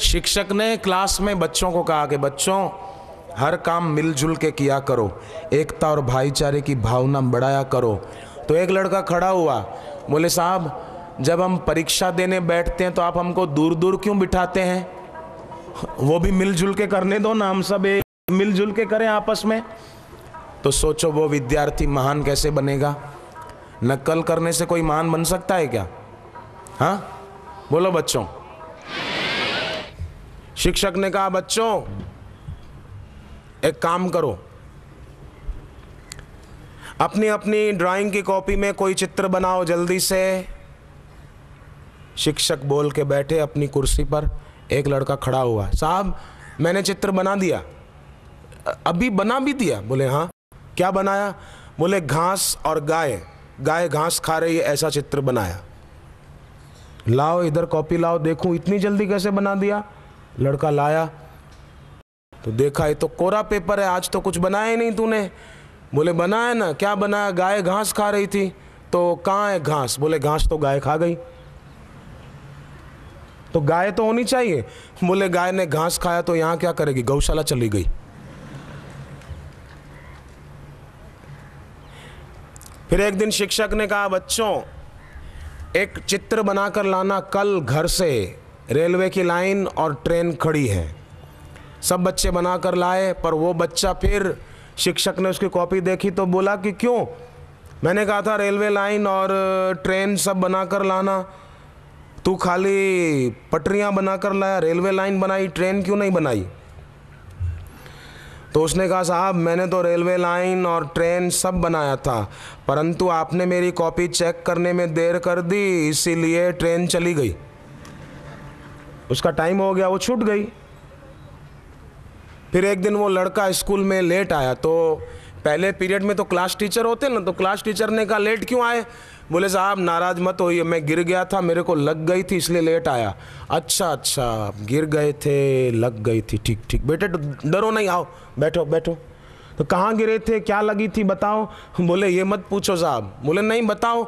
शिक्षक ने क्लास में बच्चों को कहा कि बच्चों हर काम मिलजुल के किया करो, एकता और भाईचारे की भावना बढ़ाया करो। तो एक लड़का खड़ा हुआ, बोले साहब जब हम परीक्षा देने बैठते हैं तो आप हमको दूर दूर क्यों बिठाते हैं, वो भी मिलजुल के करने दो ना, हम सब एक मिलजुल के करें आपस में। तो सोचो वो विद्यार्थी महान कैसे बनेगा। नकल करने से कोई महान बन सकता है क्या? हाँ बोलो बच्चों। शिक्षक ने कहा बच्चों एक काम करो, अपनी अपनी ड्राइंग की कॉपी में कोई चित्र बनाओ जल्दी से। शिक्षक बोल के बैठे अपनी कुर्सी पर। एक लड़का खड़ा हुआ, साहब मैंने चित्र बना दिया। अभी बना भी दिया? बोले हाँ। क्या बनाया? बोले घास और गाय, गाय घास खा रही है ऐसा चित्र बनाया। लाओ इधर कॉपी लाओ देखूं, इतनी जल्दी कैसे बना दिया? लड़का लाया तो देखा ये तो कोरा पेपर है, आज तो कुछ बनाया ही नहीं तूने। बोले बनाया ना। क्या बनाया? गाय घास खा रही थी। तो कहाँ है घास? बोले घास तो गाय खा गई। तो गाय तो होनी चाहिए। बोले गाय ने घास खाया तो यहाँ क्या करेगी, गौशाला चली गई। फिर एक दिन शिक्षक ने कहा बच्चों एक चित्र बनाकर लाना, कल घर से रेलवे की लाइन और ट्रेन खड़ी है। सब बच्चे बनाकर लाए, पर वो बच्चा फिर शिक्षक ने उसकी कॉपी देखी तो बोला कि क्यों? मैंने कहा था रेलवे लाइन और ट्रेन सब बनाकर लाना, तू खाली पटरियां बनाकर लाया, रेलवे लाइन बनाई, ट्रेन क्यों नहीं बनाई? तो उसने कहा साहब मैंने तो रेलवे लाइन और ट्रेन सब बनाया था, परंतु आपने मेरी कॉपी चेक करने में देर कर दी, इसीलिए ट्रेन चली गई। उसका टाइम हो गया, वो छूट गई। फिर एक दिन वो लड़का स्कूल में लेट आया, तो पहले पीरियड में तो क्लास टीचर होते ना, तो क्लास टीचर ने कहा लेट क्यों आए? बोले साहब नाराज मत होइए, मैं गिर गया था, मेरे को लग गई थी इसलिए लेट आया। अच्छा अच्छा, गिर गए थे, लग गई थी, ठीक ठीक बेटे डरो नहीं, आओ बैठो बैठो। तो कहाँ गिरे थे, क्या लगी थी बताओ? बोले ये मत पूछो साहब। बोले नहीं बताओ।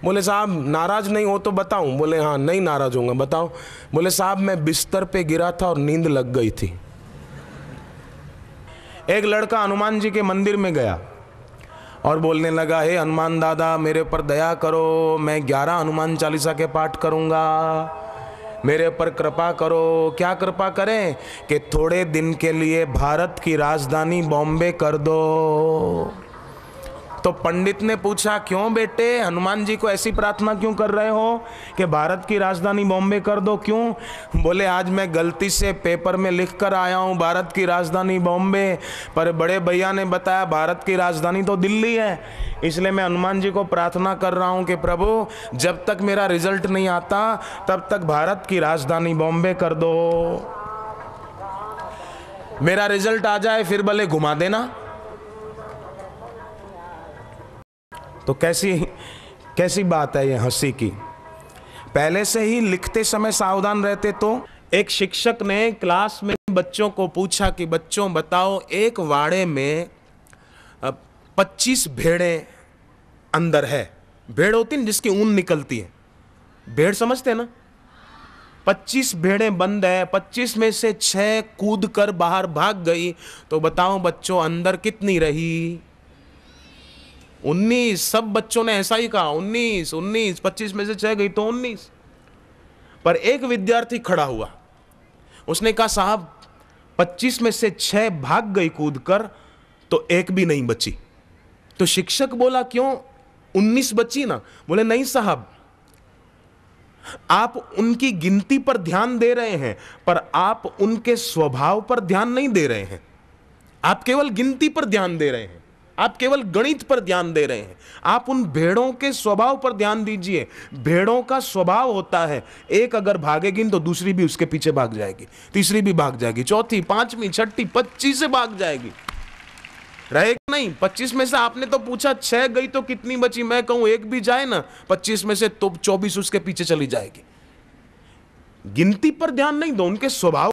बोले साहब नाराज नहीं हो तो बताऊं? बोले हाँ नहीं नाराज होऊंगा, बताओ। बोले साहब मैं बिस्तर पे गिरा था और नींद लग गई थी। एक लड़का हनुमान जी के मंदिर में गया और बोलने लगा हे हनुमान दादा मेरे पर दया करो, मैं 11 हनुमान चालीसा के पाठ करूंगा, मेरे पर कृपा करो। क्या कृपा करें? कि थोड़े दिन के लिए भारत की राजधानी बॉम्बे कर दो। तो पंडित ने पूछा क्यों बेटे, हनुमान जी को ऐसी प्रार्थना क्यों कर रहे हो कि भारत की राजधानी बॉम्बे कर दो, क्यों? बोले आज मैं गलती से पेपर में लिख कर आया हूँ भारत की राजधानी बॉम्बे, पर बड़े भैया ने बताया भारत की राजधानी तो दिल्ली है, इसलिए मैं हनुमान जी को प्रार्थना कर रहा हूँ कि प्रभु जब तक मेरा रिजल्ट नहीं आता तब तक भारत की राजधानी बॉम्बे कर दो, मेरा रिजल्ट आ जाए फिर भले घुमा देना। तो कैसी बात है ये हंसी की। पहले से ही लिखते समय सावधान रहते। तो एक शिक्षक ने क्लास में बच्चों को पूछा कि बच्चों बताओ एक वाड़े में 25 भेड़ें अंदर है। भेड़ होती है जिसकी ऊन निकलती है, भेड़ समझते हैं ना? 25 भेड़ें बंद है, 25 में से 6 कूद कर बाहर भाग गई, तो बताओ बच्चों अंदर कितनी रही? 19। सब बच्चों ने ऐसा ही कहा 19 19, 25 में से 6 गई तो 19। पर एक विद्यार्थी खड़ा हुआ, उसने कहा साहब 25 में से 6 भाग गई कूद कर तो एक भी नहीं बची। तो शिक्षक बोला क्यों 19 बची ना? बोले नहीं साहब, आप उनकी गिनती पर ध्यान दे रहे हैं पर आप उनके स्वभाव पर ध्यान नहीं दे रहे हैं। आप केवल गिनती पर ध्यान दे रहे हैं, आप केवल गणित पर ध्यान दे रहे हैं। आप उन भेड़ों के स्वभाव पर ध्यान दीजिए। भेड़ों का स्वभाव होता है एक अगर भागेगी तो दूसरी भी उसके पीछे भाग जाएगी, तीसरी भी भाग जाएगी, चौथी, पांचवी, छठी, 25 से भाग जाएगी, रहेगा नहीं। 25 में से आपने तो पूछा 6 गई तो कितनी बची, मैं कहूं एक भी जाए ना 25 में से तो 24 उसके पीछे चली जाएगी। गिनती पर ध्यान नहीं दो, उनके स्वभाव